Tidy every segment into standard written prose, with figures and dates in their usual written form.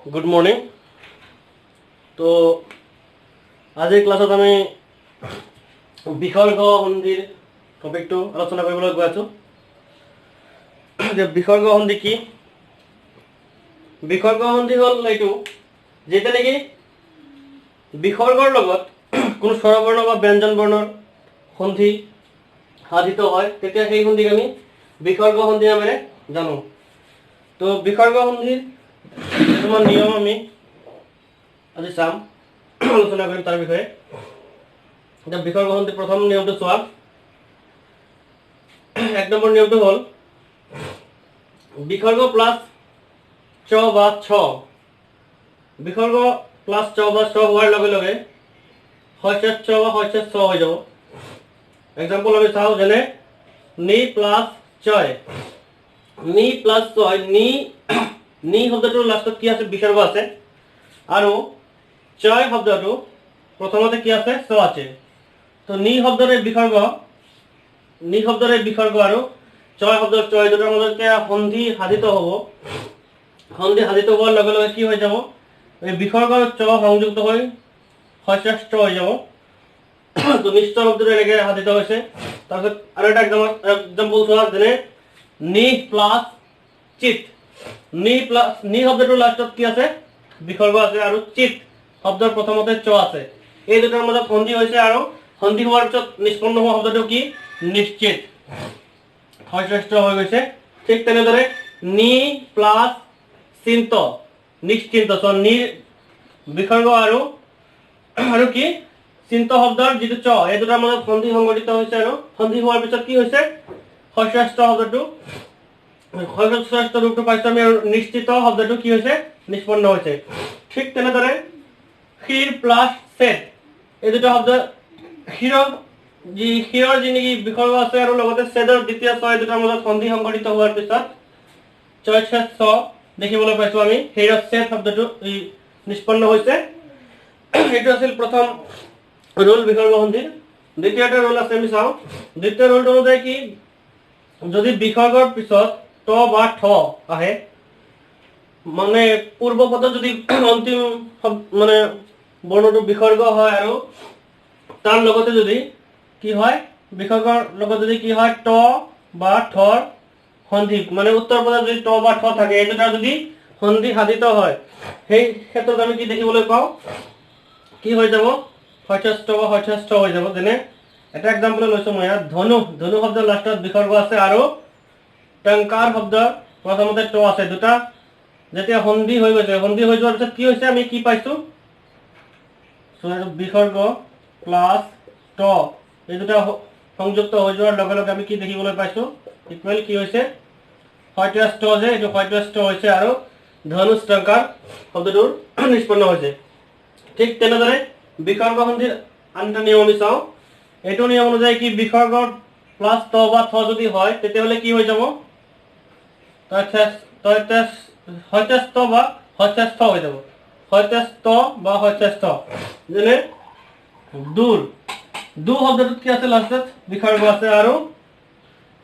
Good morning. তো আজিৰ ক্লাছত আমি বিসৰ্গ সন্ধিৰ টপিকটো আলোচনা কৰিবলৈ গৈ আছোঁ। যে বিসৰ্গ সন্ধি কি? বিসৰ্গ সন্ধি হ'ল এইটো যেতিয়া নেকি বিসৰ্গৰ লগত কোনো স্বৰবৰ্ণ বা ব্যঞ্জন বৰ্ণৰ সন্ধি সাধিত হয়, তেতিয়া সেই সন্ধিক আমি বিসৰ্গ সন্ধি নামেৰে জানো। তো বিসৰ্গ সন্ধিৰ কিছুমান নিয়ম আমি আজি চাম, আলোচনা কৰিম তাৰ বিষয়ে। এতিয়া বিসৰ্গ সন্ধি প্ৰথম নিয়মটো চোৱা। 1 নম্বৰ নিয়মটো হ'ল বিসৰ্গ প্লাছ চ বা ছ। বিসৰ্গ প্লাছ চ বা ছ হোৱাৰ লগে লগে হস্য ছ বা হস্য ছ হৈ যাব। এক্সাম্পল আমি চাওঁ, যেনে নি প্লাছ চয়। নি প্লাছ চয়, নি শব্দটোৰ লাষ্টত কি আছে? বিসৰ্গ আছে। আৰু চয় শব্দটো প্ৰথমতে কি আছে? চ আছে। তো নি শব্দৰে বিসৰ্গ আৰু চয় শব্দৰ চয় দুটাৰ মাজত যেতিয়া সন্ধি সাধিত হ'ব, সন্ধি সাধিত হোৱাৰ লগে লগে কি হৈ যাব? এই বিসৰ্গ আৰু চ সংযুক্ত হৈ হস্য হৈ যাব। তো নিশ্চয় শব্দটো এনেকৈ সাধিত হৈছে। তাৰপিছত আৰু এটা এক্সাম্পল চোৱা, যেনে নি প্লাছ চিত। নি শব্দটোৰ লাষ্টত কি আছে? বিসৰ্গ আছে। আৰু চিত শব্দৰ প্ৰথমতে চ আছে। এই দুটাৰ মাজত সন্ধি হৈছে, আৰু সন্ধি হোৱাৰ পিছত নিষ্পন্ন হোৱা শব্দটো কি? নিশ্চিত, হস্য হৈ গৈছে। ঠিক তেনেদৰে নি প্লাছ চিন্ত, নিশ্চিন্ত। চ নি বিসৰ্গ আৰু কি চিন্ত শব্দৰ যিটো চ, এই দুটাৰ মাজত সন্ধি সংঘটিত হৈছে, আৰু সন্ধি হোৱাৰ পিছত কি হৈছে? হস্য শব্দটো, হস্য ৰূপটো পাইছো আমি, আৰু নিশ্চিত শব্দটো কি হৈছে? নিষ্পন্ন হৈছে। ঠিক তেনেদৰে ক্ষীৰ প্লাছ চেদ, এই দুটা শব্দ ক্ষীৰৰ যি নেকি বিসৰ্গ আছে, আৰু লগতে চেদৰ দ্বিতীয় চ, এই দুটাৰ মাজত সন্ধি সংঘটিত হোৱাৰ পিছত চয় ছ দেখিবলৈ পাইছো আমি। ক্ষীৰৰ চেদ শব্দটো নিষ্পন্ন হৈছে। এইটো আছিল প্ৰথম ৰোল বিসৰ্গ সন্ধিৰ। দ্বিতীয়টা ৰোল আছে, আমি চাওঁ। দ্বিতীয় ৰোলটো অনুযায়ী কি? যদি বিসৰ্গৰ পিছত ত বা ঠ আহে, মানে পূৰ্ব পদত যদি অন্তিম মানে বৰ্ণটো বিসৰ্গ হয়, আৰু তাৰ লগতে যদি কি হয়? বিসৰ্গৰ লগত যদি কি হয়? ত বা ঠৰ সন্ধি, মানে উত্তৰ পদত যদি ত বা ঠ থাকে, এই দুটা যদি সন্ধি সাধিত হয়, সেই ক্ষেত্ৰত আমি কি দেখিবলৈ পাওঁ? কি হৈ যাব? হস্য বা হস্য হৈ যাব। যেনে এটা এক্সাম্পল লৈছো মই ইয়াত, ধনু শব্দৰ লাষ্টত বিসৰ্গ আছে, আৰু টংকাৰ শব্দৰ প্ৰথমতে ট আছে। দুটা যেতিয়া সন্ধি হৈ গৈছে, সন্ধি হৈ যোৱাৰ পিছত কি হৈছে? আমি কি পাইছো? বিসৰ্গ প্লাছ ট, এই দুটা সংযুক্ত হৈ যোৱাৰ লগে লগে আমি কি দেখিবলৈ পাইছো? ইকুৱেল কি হৈছে? হস্য যে এইটো হস্য হৈছে, আৰু ধনুষ টংকাৰ শব্দটোৰ নিষ্পন্ন হৈছে। ঠিক তেনেদৰে বিসৰ্গ সন্ধিৰ আন এটা নিয়ম আমি চাওঁ। এইটো নিয়ম অনুযায়ী কি? বিসৰ্গ প্লাছ ত বা থ যদি হয়, তেতিয়াহ'লে কি হৈ যাব? হস্য বা হস্য হৈ যাব। হস্য বা হস্য। যেনে দূৰ, দু শব্দটোত কি আছে? লাষ্টত বিসৰ্গ আছে, আৰু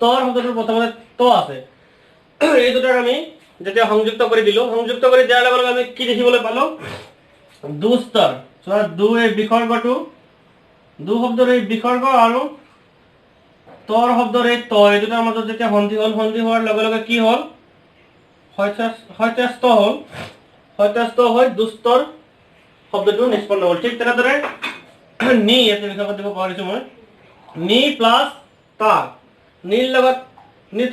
তৰ শব্দটোৰ প্ৰথমতে ত আছে। এই দুটাক আমি যেতিয়া সংযুক্ত কৰি দিলো, সংযুক্ত কৰি দিয়াৰ লগে লগে আমি কি দেখিবলৈ পালো? দুস্তৰ। দু এই বিসৰ্গটো, দু শব্দৰ এই বিসৰ্গ আৰু তৰ শব্দৰ এই ত, এই দুটাৰ মাজত যেতিয়া সন্ধি হ'ল, সন্ধি হোৱাৰ লগে লগে কি হ'ল? হস্য হ'ল। হস্য হৈ দুস্তৰ শব্দটো নিষ্পন্ন হ'ল। ঠিক তেনেদৰে নি, ইয়াতে বিসৰ্গ দিব পাৰিছো মই, নি প্লাছ তাৰ। নীৰ লগত নিৰ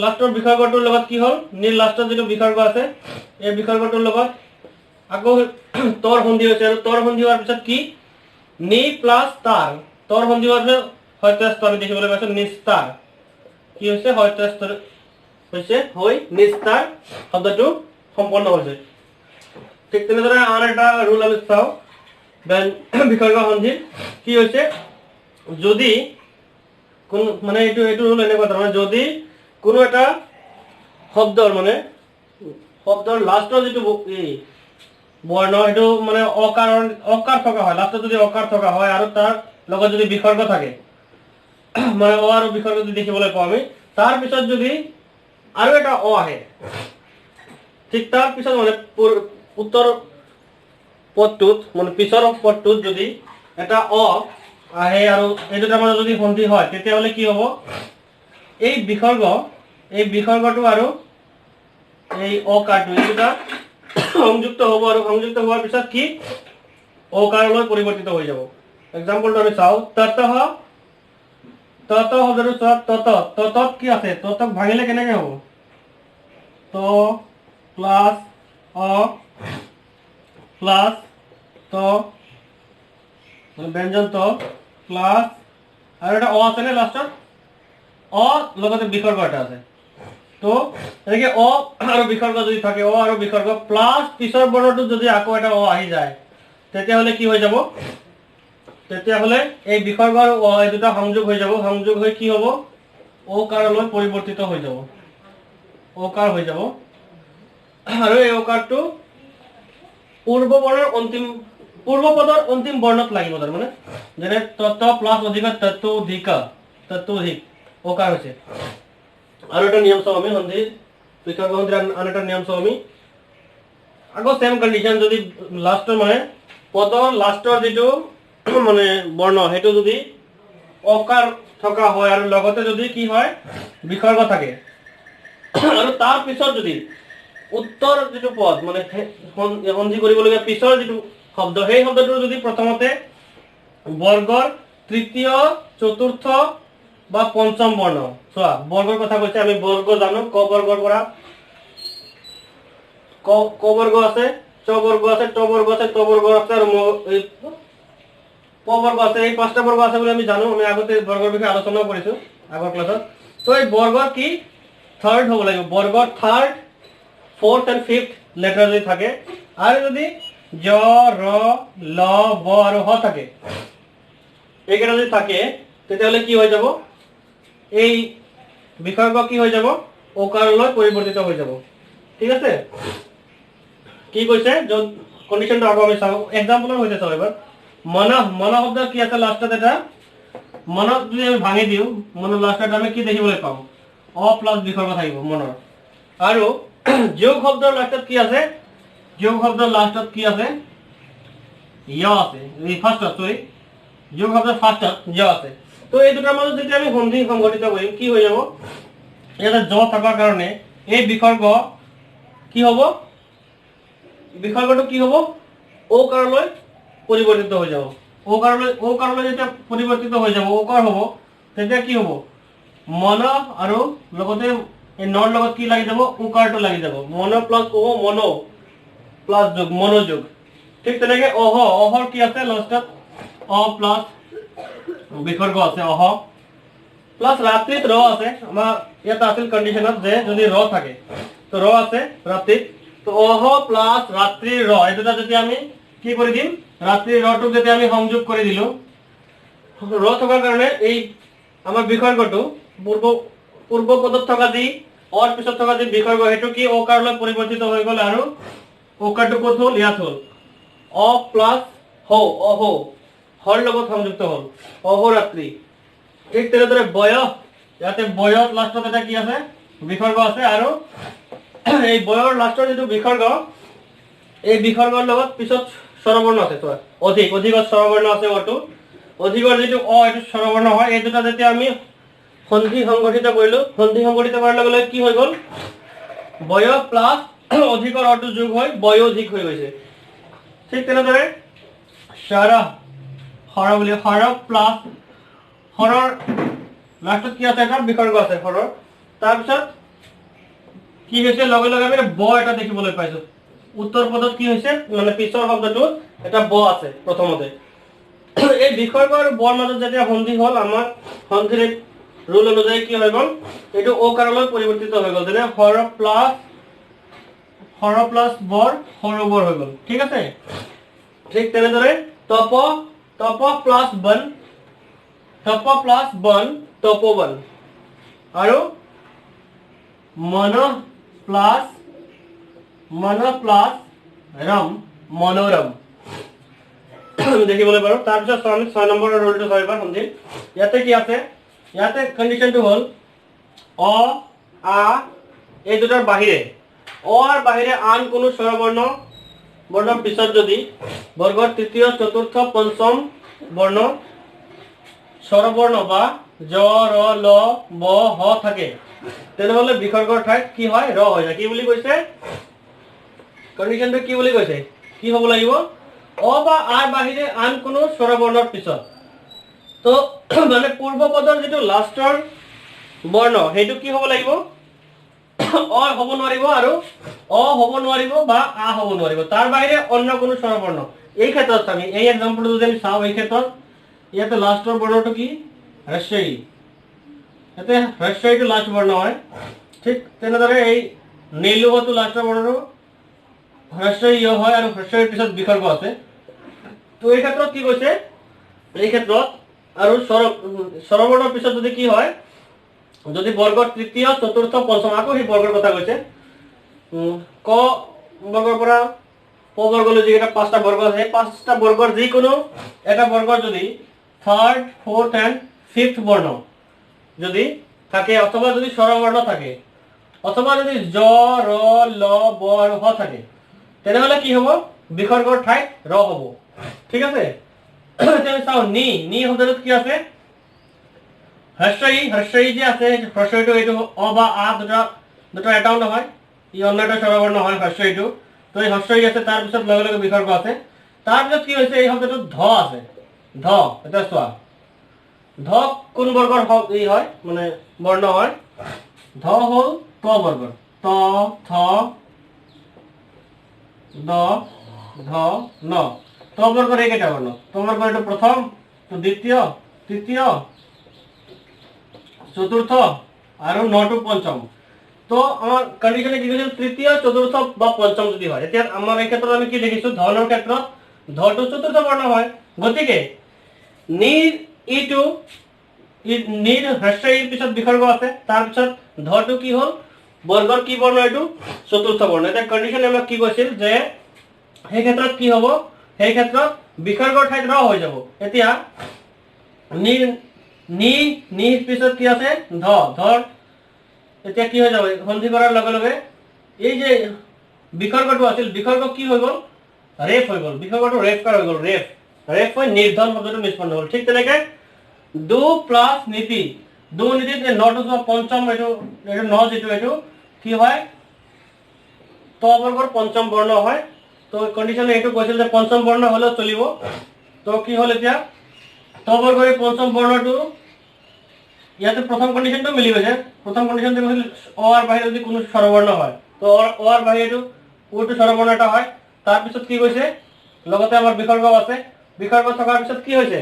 লাষ্টৰ বিসৰ্গটোৰ লগত কি হ'ল? নীৰ লাষ্টৰ যিটো বিসৰ্গ আছে, এই বিসৰ্গটোৰ লগত আকৌ তৰ সন্ধি হৈছে, আৰু তৰ সন্ধি হোৱাৰ পিছত কি? নি প্লাছ তাৰ। তৰ সন্ধি হোৱাৰ পিছত হস্য আমি দেখিবলৈ পাইছো, নিস্তাৰ। কি হৈছে? হস্য হৈছে হৈ নিস্তাৰ শব্দটো সম্পন্ন হৈছে। ঠিক তেনেদৰে আন এটা ৰোল আমি চাওঁ বিসৰ্গ সন্ধিৰ। কি হৈছে? যদি মানে এইটো ৰোল এনেকুৱা ধৰণৰ, যদি কোনো এটা শব্দৰ লাষ্টৰ যিটো বৰ্ণ, সেইটো মানে অকাৰ থকা হয়, লাষ্টত যদি অকাৰ থকা হয়, আৰু তাৰ লগত যদি বিসৰ্গ থাকে, মানে অ আৰু বিসৰ্গ যদি দেখিবলৈ পাওঁ আমি, তাৰ পিছত যদি আৰু এটা অ আহে, ঠিক তাৰ পিছত মানে উত্তৰ পদটোত মানে পিছৰ পদটোত যদি এটা অ আহে আৰু এই দুটাৰ মাজত যদি সন্ধি হয় তেতিয়াহ'লে কি হ'ব এই বিসৰ্গটো আৰু এই অকাৰটো এই দুটা সংযুক্ত হ'ব আৰু সংযুক্ত হোৱাৰ পিছত কি অকাৰলৈ পৰিৱৰ্তিত হৈ যাব এক্সাম্পলটো আমি চাওঁ ততঃ শব্দটো চোৱা ততত কি আছে ততক ভাঙিলে কেনেকৈ হ'ব ত প্লাছ অ প্লাছ ত ব্যঞ্জন ত প্লাছ আৰু এটা অ আছে নে লাষ্টত অ লগতে বিসৰ্গ এটা আছে তো এনেকে অ আৰু বিসৰ্গ যদি থাকে অ আৰু বিসৰ্গ প্লাছ পিছৰ বৰ্ণটো যদি আকৌ এটা অ আহি যায় তেতিয়াহ'লে কি হৈ যাব তেতিয়াহ'লে এই বিসৰ্গ আৰু অ এই দুটা সংযোগ হৈ কি হ'ব অকাৰলৈ পৰিৱৰ্তিত হৈ যাব অকাৰ হৈ যাব আৰু এই অকাৰটো পূৰ্ব পদৰ অন্তিম বৰ্ণত লাগিব তাৰমানে যেনে তত প্লাছ অধিক ততোধিক অকাৰ হৈছে আৰু এটা নিয়ম চাওঁ আমি সন্ধি বিসৰ্গ সন্ধিৰ আন এটা নিয়ম চাওঁ আমি আকৌ সেম কণ্ডিশ্যন যদি লাষ্টৰ মানে পদৰ লাষ্টৰ যিটো মানে বৰ্ণ সেইটো যদি অকাৰ থকা হয় আৰু লগতে যদি কি হয় বিসৰ্গ থাকে আৰু তাৰ পিছত যদি উত্তৰ যিটো পদ মানে সন্ধি কৰিবলগীয়া পিছৰ যিটো শব্দ সেই শব্দটো যদি প্ৰথমতে বৰ্গৰ তৃতীয় চতুৰ্থ বা পঞ্চম বৰ্ণ চোৱা বৰ্গৰ কথা কৈছে আমি বৰ্গ জানো ক বৰ্গৰ পৰা ক বৰ্গ আছে চ বৰ্গ আছে ট বৰ্গ আছে ত বৰ্গ আছে আৰু প বৰ্গ আছে এই পাঁচটা বৰ্গ আছে বুলি আমি জানো আমি আগতে বৰ্গৰ বিষয়ে আলোচনা কৰিছো আগৰ ক্লাছত তো এই বৰ্গৰ কি থাৰ্ড হ'ব লাগিব বৰ্গৰ third fourth and fifth letter যদি থাকে আর যদি জ র ল ব আর হ থাকে এইকেইটা যদি থাকে তেতিয়াহ'লে কি হৈ যাব এই বিসৰ্গ কি হৈ যাব অকাৰলৈ পৰিৱৰ্তিত হৈ যাব ঠিক আছে কি কৈছে য'ত কণ্ডিশ্যনটো আকৌ আমি চাওঁ এক্সাম্পলৰ সৈতে চাওঁ এবাৰ মন শব্দ কি আছে লাষ্টত এটা মনত যদি আমি ভাঙি দিওঁ মনৰ লাষ্টত আমি কি দেখিবলৈ পাম অ প্লাছ বিসৰ্গ থাকিব মনৰ আৰু যোগ শব্দৰ লাষ্টত কি আছে যোগ শব্দৰ লাষ্টত কি আছে য় আছে এই ফাৰ্ষ্টত সৰি যোগ শব্দৰ ফাৰ্ষ্টত য় আছে তো এই দুটাৰ মাজত যেতিয়া আমি সন্ধি সংঘটিত কৰিম কি হৈ যাব ইয়াতে জ থকাৰ কাৰণে এই বিসৰ্গ কি হ'ব বিসৰ্গটো কি হ'ব অকাৰলৈ পৰিৱৰ্তিত হৈ যাব অকাৰলৈ যেতিয়া পৰিৱৰ্তিত হৈ যাব অকাৰ হ'ব তেতিয়া কি হ'ব মন আৰু লগতে এই নৰ লগত কি লাগি যাব উকাৰটো লাগি যাব মন প্লাস ও মন প্লাস যোগ মনোযোগ ঠিক তেনেকে অহৰ কি আছে লাষ্টত অ প্লাস বিসৰ্গ আছে অহ প্লাস ৰাত্ৰিত ৰ আছে আমাৰ ইয়াত আছিল কণ্ডিশ্যনত যে যদি ৰ থাকে তো ৰ আছে ৰাত্ৰিত তো অহ প্লাস ৰাত্ৰিৰ ৰ এই দুটা যদি আমি কি কৰি দিম ৰাত্ৰিৰ ৰটোক যদি আমি সংযোগ কৰি দিলো ৰ থকাৰ কাৰণে এই আমাৰ বিসৰ্গটো পূৰ্ব পদত থকা যি অৰ পিছত থকা যি বিসৰ্গ হেতু কি অকাৰলৈ পৰিৱৰ্তিত হৈ গ'ল আৰু অকাৰটো ক'ত হ'ল ইয়াত হ'ল অ প্লাস হ অহ হৰ লগত সংযুক্ত হ'ল অহৰাত্ৰি ঠিক তেনেদৰে বয় ইয়াতে বয়ত লাষ্টত এটা কি আছে বিসৰ্গ আছে আৰু এই বয়ৰ লাষ্টৰ যিটো বিসৰ্গ এই বিসৰ্গৰ লগত পিছত স্বৰবৰ্ণ আছে তো অধিকত স্বৰবৰ্ণ আছে অটো অধিকৰ যিটো অ এইটো স্বৰবৰ্ণ হয় এই দুটা যেতিয়া আমি সন্ধি সংগঠিত কৰিলো সন্ধি সংগঠিত কৰাৰ লগে লগে কি হৈ গ'ল বয় প্লাস অধিকৰ অটো যোগ হৈ বয় অধিক হৈ গৈছে ঠিক তেনেদৰে সৰ বুলি সৰ প্লাস সৰৰ লাষ্টত কি আছে এটা বিসৰ্গ আছে সৰৰ তাৰপিছত কি হৈছে লগে লগে আমি ব এটা দেখিবলৈ পাইছো উত্তৰ পদত কি হৈছে মানে পিছৰ শব্দটো এটা ব আছে প্ৰথমতে এই বিসৰ্গ আৰু বৰ মাজত যেতিয়া সন্ধি হ'ল আমাৰ সন্ধিৰ ৰুল অনুযায়ী কি হৈ গ'ল এইটো অকাৰলৈ পৰিৱৰ্তিত হৈ গ'ল যেনে সৰ প্লাস বৰ সৰোবৰ হৈ গ'ল ঠিক আছে ঠিক তেনেদৰে তপ প্লাস বন তপোবন আৰু মন প্লাস ৰম মনোৰম দেখিবলৈ পাৰো তাৰপিছত আমি 6 নম্বৰৰ ৰুলটো চাইবা সন্ধি ইয়াতে কি আছে ইয়াতে কণ্ডিশ্যনটো হ'ল অ আ এই দুটাৰ বাহিৰে অ আৰ বাহিৰে আন কোনো স্বৰবৰ্ণ বৰ্ণৰ পিছত যদি বৰ্গৰ তৃতীয় চতুৰ্থ পঞ্চম বৰ্ণ স্বৰবৰ্ণ বা জ ৰ ল ব হ থাকে তেনেহলে বিসৰ্গৰ ঠাইত কি হয় ৰ হৈ যায় কি বুলি কৈছে কন্ডিশনটো কি বুলি কৈছে কি হ'ব লাগিব অ বা আৰ বাহিৰে আন কোনো স্বৰবৰ্ণৰ পিছত তো মানে পূৰ্ব পদৰ যেটো লাষ্টৰ বৰ্ণ হেতু কি হ'ব লাগিব অ হ'ব নোৱাৰিব আৰু অ হ'ব নোৱাৰিব বা আ হ'ব নোৱাৰিব তাৰ বাহিৰে অন্য কোনো স্বৰবৰ্ণ এই ক্ষেত্ৰত আমি এই এক্সাম্পলটো যদি আমি চাওঁ এই ক্ষেত্ৰত ইয়াতে লাষ্টৰ বৰ্ণটো কি হ্ৰস্বই ইয়াতে হ্ৰস্বইটো লাষ্ট বৰ্ণ হয় ঠিক তেনেদৰে এই নীলুগটো লাষ্টৰ বৰ্ণটো হ্ৰস্বই হয় আৰু হ্ৰস্বইৰ পিছত বিসৰ্গ আছে তো এই ক্ষেত্ৰত কি কৈছে এই ক্ষেত্ৰত আৰু স্বৰবৰ্ণৰ পিছত যদি কি হয় যদি বৰ্গৰ তৃতীয় চতুৰ্থ পঞ্চম আকৌ সেই বৰ্গৰ কথা কৈছে ক বৰ্গৰ পৰা প বৰ্গলৈ যিকেইটা পাঁচটা বৰ্গ আছে সেই পাঁচটা বৰ্গৰ যিকোনো এটা বৰ্গৰ যদি থাৰ্ড ফ'ৰ্থ এণ্ড ফিফ্থ বৰ্ণ যদি থাকে অথবা যদি স্বৰবৰ্ণ থাকে অথবা যদি জ ৰ ল ব আৰু হ থাকে তেনেহলে কি হ'ব বিসৰ্গৰ ঠাইত ৰ হ'ব ঠিক আছে আমি চাওঁ নি নি শব্দটোত কি আছে হ্ৰস্বই যে আছে হ্ৰস্বইটো এইটো অ বা আ দুটা এটাও নহয় ই অন্য এটা স্বৰবৰ্ণ হয় হ্ৰস্বইটো তো এই হ্ৰস্বই আছে তাৰ পিছত লগে লগে বিসৰ্গ আছে তাৰ পিছত কি হৈছে এই শব্দটোত ধ আছে ধ এটা চোৱা ধ কোন বৰ্গৰ ই হয় মানে বৰ্ণ হয় ধ হল ত বৰ্গৰ ত থ দ ধ ন ত বৰ্গৰ এইকেইটা বৰ্ণ ত বৰ্গৰ এইটো প্ৰথম দ্বিতীয় তৃতীয় চতুৰ্থ আৰু নটো পঞ্চম তো আমাৰ কন্ডিশনে কি কৈছিল তৃতীয় চতুৰ্থ বা পঞ্চম যদি হয় এতিয়া আমাৰ এই ক্ষেত্ৰত আমি কি দেখিছো ধনৰ ক্ষেত্ৰত ধটো চতুৰ্থ বৰ্ণ হয় গতিকে নিৰ ইটো নিৰ হ্ৰস্বইৰ পিছত বিসৰ্গ আছে তাৰ পিছত ধটো কি হল বৰ্গৰ কি বৰ্ণ এইটো চতুৰ্থ বৰ্ণ এটা কন্ডিশনে আমাক কি কৈছিল যে সেই ক্ষেত্ৰত কি হ'ব সেই ক্ষেত্ৰত বিসৰ্গৰ ঠাইত ৰ হৈ যাব এতিয়া নিৰ নি পিছত কি আছে ধৰ এতিয়া কি হৈ যাব সন্ধি কৰাৰ লগে লগে এই যে বিসৰ্গটো আছিল বিসৰ্গ কি হৈ গ'ল ৰেফ হৈ গ'ল বিসৰ্গটো ৰেফকাৰ হৈ গ'ল ৰেফ হৈ নিৰ্ধন শব্দটো নিষ্পন্ন হ'ল ঠিক তেনেকে দু প্লাছ নীতি দু নীতিত নটো পঞ্চম এইটো ন যিটো এইটো কি হয় ত বৰ্গৰ পঞ্চম বৰ্ণ হয় তো কন্ডিশনে এইটো কৈছিল যে পঞ্চম বৰ্ণ হলেও চলিব তো কি হ'ল এতিয়া ত বৰ্গৰ এই পঞ্চম বৰ্ণটো ইয়াতে প্ৰথম কন্ডিশনটো মিলি গৈছে প্ৰথম কন্ডিশনটো কৈছিল অ আৰ বাহিৰে যদি কোনো স্বৰবৰ্ণ হয় তো অ আৰ বাহিৰেটো ওটো স্বৰবৰ্ণ এটা হয় তাৰ পিছত কি কৈছে লগতে আমাৰ বিসৰ্গ আছে বিসৰ্গ থকাৰ পিছত কি হৈছে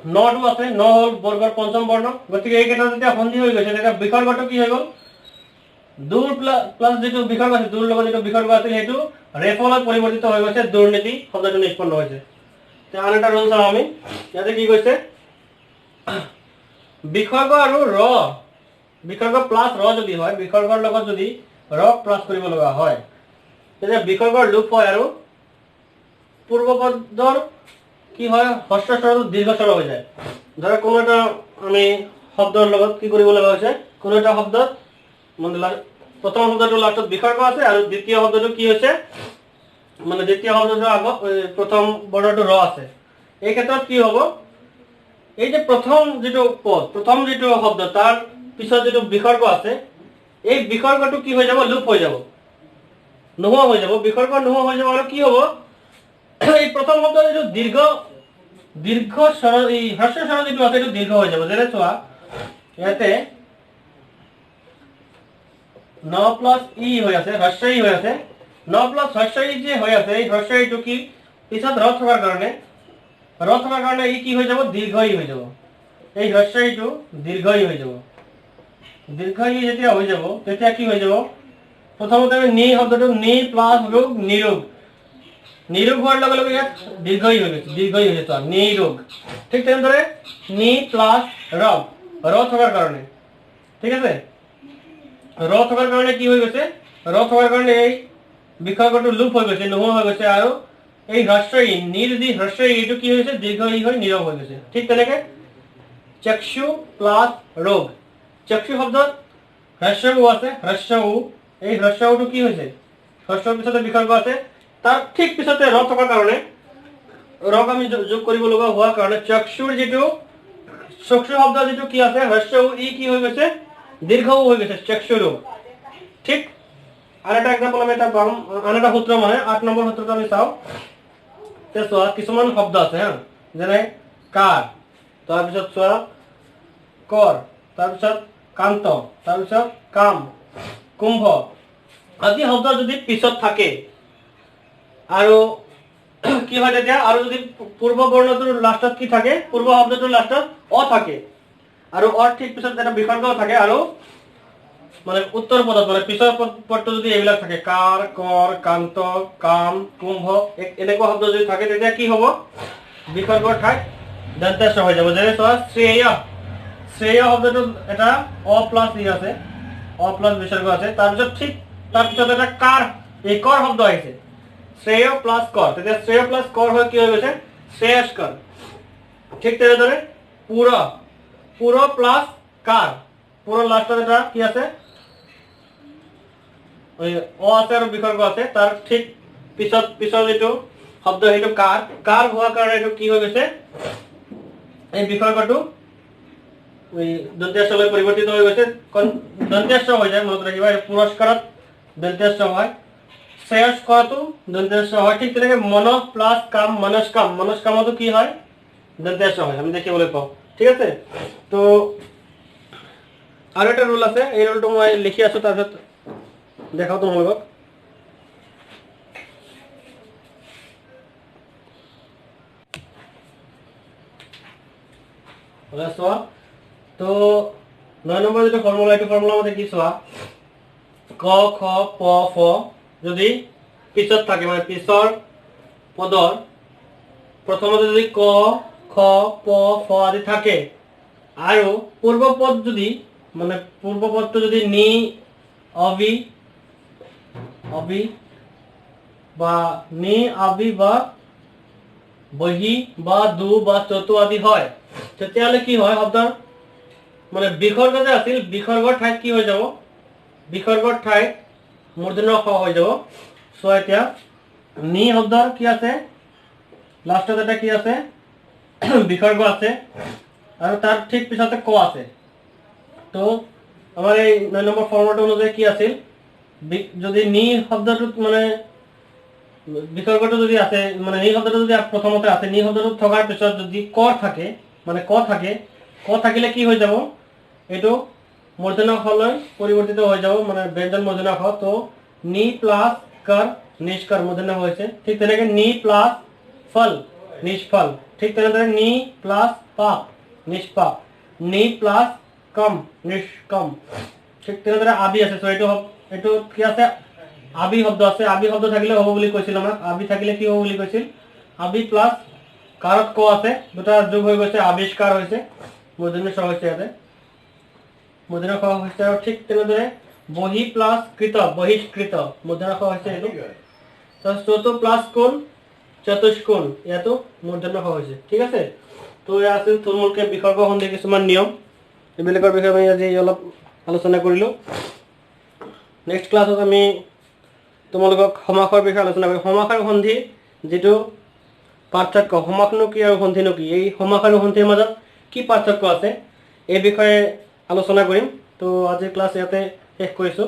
নটো আছে ন হল বৰ্গৰ পঞ্চম বৰ্ণ গতিকে এইকেইটা যেতিয়া সন্ধি হৈ গৈছে তেতিয়া বিসৰ্গটো কি হৈ গ'ল দূৰ প্লাছ যেটো বিসৰ্গ আছে দূৰ লগত যেটো বিসৰ্গ আছিল সেইটো ৰেফলৈ পৰিৱৰ্তিত হৈ গৈছে দুৰ্নীতি শব্দটো নিষ্পন্ন হৈছে তে আন এটা ৰুল চাওঁ আমি ইয়াতে কি কৈছে বিসৰ্গ আৰু ৰ বিসৰ্গ প্লাছ ৰ যদি হয় বিসৰ্গৰ লগত যদি ৰ প্লাছ কৰিব লগা হয় তেতিয়া বিসৰ্গৰ লোপ হয় আৰু পূৰ্বপদৰ কি হয় হস্ৰ স্বৰটো দীৰ্ঘ স্বৰ হৈ যায় ধৰা কোনো এটা আমি শব্দৰ লগত কি কৰিব লগা হৈছে কোনো এটা শব্দত মানে প্ৰথম শব্দটো লাষ্টত বিসৰ্গ আছে আৰু দ্বিতীয় শব্দটো কি হৈছে মানে দ্বিতীয় শব্দটো আগত প্ৰথম বৰ্ণটো ৰ আছে এই ক্ষেত্ৰত কি হ'ব এই যে প্ৰথম যেটো পদ প্ৰথম যেটো শব্দ তাৰ পিছত যেটো বিসৰ্গ আছে এই বিসৰ্গটো কি হৈ যাব লুপ হৈ যাব নোহোৱা হৈ যাব বিসৰ্গ নোহোৱা হৈ যাব আৰু কি হ'ব এই প্ৰথম শব্দ যেটো দীৰ্ঘ স্বৰ এই হ্ৰস্ব স্বৰ যেটো আছে এইটো দীৰ্ঘ হৈ যাব যেনে চোৱা ইয়াতে ন প্লাস ই হৈ আছে হ্ৰস্বই হৈ আছে ন প্লাস হ্ৰস্বই যে হৈ আছে এই হ্ৰস্বইটো কি পিছত ৰ থকাৰ কাৰণে ই কি হৈ যাব দীৰ্ঘই হৈ যাব এই হ্ৰস্বইটো দীৰ্ঘই হৈ যাব দীৰ্ঘই যেতিয়া হৈ যাব তেতিয়া কি হৈ যাব প্ৰথমতে আমি নি শব্দটো নি প্লাস ৰোগ নিৰোগ হোৱাৰ লগে লগে ইয়াত দীৰ্ঘই হৈ গৈছে নিৰোগ ঠিক তেনেদৰে নি প্লাস ৰ থকাৰ কাৰণে ঠিক আছে ৰ থকাৰ কাৰণে কি হৈ গৈছে ৰ থকাৰ কাৰণে এই বিসৰ্গটো লুপ হৈ গৈছে নোহোৱা হৈ গৈছে আৰু এই হ্ৰস্বই নিৰ যি হ্ৰস্বই এইটো কি হৈছে দীৰ্ঘই হৈ নীৰৱ হৈ গৈছে ঠিক তেনেকে চক্ষু প্লাস ৰোগ চক্ষু শব্দত হ্ৰস্ব উ আছে হ্ৰস্ব উ এই হ্ৰস্ব উটো কি হৈছে হ্ৰস্বৰ পিছতে বিসৰ্গ আছে তাৰ ঠিক পিছতে ৰ থকাৰ কাৰণে ৰক আমি যোগ কৰিব লগা হোৱাৰ কাৰণে চক্ষুৰ যিটো চক্ষু শব্দ যিটো কি আছে হ্ৰস্ব ই কি হৈ গৈছে দীৰ্ঘ হৈ গৈছে চক্ষুৰ ঠিক আৰু এটা এক্সাম্পল আমি এটা পাম আন এটা সূত্ৰ মানে 8 নম্বৰ সূত্ৰটো আমি চাওঁ তে চোৱা কিছুমান শব্দ আছে হা যেনে কাৰ তাৰপিছত চোৱা কৰ তাৰপিছত কান্ত তাৰপিছত কাম কুম্ভ আদি শব্দ যদি পিছত থাকে আৰু কি হয় তেতিয়া আৰু যদি পূৰ্ব বৰ্ণটোৰ লাষ্টত কি থাকে পূৰ্ব শব্দটোৰ লাষ্টত অ থাকে আৰু অ ঠিক পিছত এটা বিসৰ্গ থাকে আৰু মানে উত্তৰ পদত মানে পিছৰ পদটো যদি এইবিলাক থাকে কাৰ কৰ কান্ত কাম কুম্ভ এনেকুৱা শব্দ যদি থাকে তেতিয়া কি হ'ব বিসৰ্গৰ ঠাইত দন্তেশ্ব হৈ যাব যেনে চোৱা শ্ৰেয় শ্ৰেয় শব্দটো এটা অ প্লাছ ই আছে অ প্লাছ বিসৰ্গ আছে তাৰপিছত ঠিক তাৰপিছত এটা কাৰ এই কৰ শব্দ আহিছে শ্ৰেয় প্লাছ কৰ তেতিয়া শ্ৰেয় প্লাছ কৰ হৈ কি হৈ গৈছে শ্ৰেয়স্কৰ ঠিক তেনেদৰে পুৰ পুৰ প্লাছ কাৰ পুৰ লাষ্টত এটা কি আছে অ আছে আৰু বিসৰ্গ আছে তাৰ ঠিক পিছৰ যিটো শব্দ সেইটো কাৰ হোৱাৰ কাৰণে এইটো কি হৈ গৈছে এই বিসৰ্গটো দন্তেশ্বলৈ পৰিৱৰ্তিত হৈ গৈছে দন্তেশ্ব হৈ যায় মনত ৰাখিবা পুৰস্কাৰত দন্তেশ্ব হয় শ্ৰেয়স্কৰটো দন্তেশ্ব হয় ঠিক তেনেকৈ মন প্লাছ কাম মনস্কামতো কি হয় দন্তেশ্ব হয় আমি দেখিবলৈ পাওঁ ঠিক আছে তো আৰু এটা ৰুল আছে এই ৰুলটো মই লিখি আছো তাৰপিছত দেখাও তোমালোকক চোৱা তো 9 নম্বৰ যেটো ফৰ্মুলা এইটো ফৰ্মুলা মতে কি চোৱা ক খ প ফ যদি পিছত থাকে মানে পিছৰ পদৰ প্ৰথমতে যদি ক খ প ফ আদি থাকে আৰু পূৰ্বপদ যদি মানে পূৰ্বপদটো যদি নি অবি অবি বা নি আবি বা বহি বা দু বা চতু আদি হয় তেতিয়াহলে কি হয় শব্দৰ মানে বিসৰ্গ যে আছিল বিসৰ্গৰ ঠাইত কি হৈ যাব বিসৰ্গৰ ঠাইত মূৰ্ধন্য খ হৈ যাব সো এতিয়া নি শব্দৰ কি আছে লাষ্টত এটা কি আছে বিসৰ্গ আছে আৰু তাৰ ঠিক পিছতে ক আছে তো আমাৰ এই 9 নম্বৰ ফৰ্মুলাটো অনুযায়ী কি আছিল যদি নি শব্দটোত মানে বিসৰ্গটো যদি আছে মানে নি শব্দটো যদি প্ৰথমতে আছে নি শব্দটো থকাৰ পিছত যদি ক থাকে মানে ক থাকিলে কি হৈ যাব এটো মূৰ্ধন্য খলৈ পৰিৱৰ্তিত হৈ যাব মানে ব্যঞ্জন মূৰ্ধন্য খ তো নি প্লাস कर নিষ্কৰ মূৰ্ধন্য হৈছে ঠিক তেনেকৈ নি প্লাস ফল নিষ্ফল ঠিক তেনেদৰে নি প্লাস পাপ নিষ্পাপ নি প্লাস কম নিষ্কম ঠিক তেনেদৰে আবি আছে সো এটো কি আছে আবি শব্দ আছে আবি শব্দ থাকিলে হ'ব বুলি কৈছিল আমাক আবি থাকিলে কি হ'ব বুলি কৈছিল আবি প্লাস কাৰত ক আছে দুটা যোগ হৈ গৈছে আবিষ্কাৰ হৈছে মূৰ্ধন্য স হৈছে ইয়াতে মূৰ্ধন্য খ হৈছে আৰু ঠিক তেনেদৰে বহি প্লাস কৃত বহিষ্কৃত মূৰ্ধন্য খ হৈছে এটো তো চতু প্লাস কোন চতুষ্কোণ ইয়াতো মূৰ্ধন্য খ হৈছে ঠিক আছে তো এয়া আছিল থুলমূলকে বিসৰ্গ সন্ধি কিছুমান নিয়ম এইবিলাকৰ বিষয়ে আমি আজি অলপ আলোচনা কৰিলো নেক্সট ক্লাছত আমি তোমালোকক সমাসৰ বিষয়ে আলোচনা কৰিম সমাস আৰু সন্ধি যেটো পাৰ্থক্য সমাসনো কি আৰু সন্ধিনো কি এই সমাস আৰু সন্ধিৰ মাজত কি পাৰ্থক্য আছে এই বিষয়ে আলোচনা কৰিম তো আজি ক্লাছ ইয়াতে শেষ কৰিছো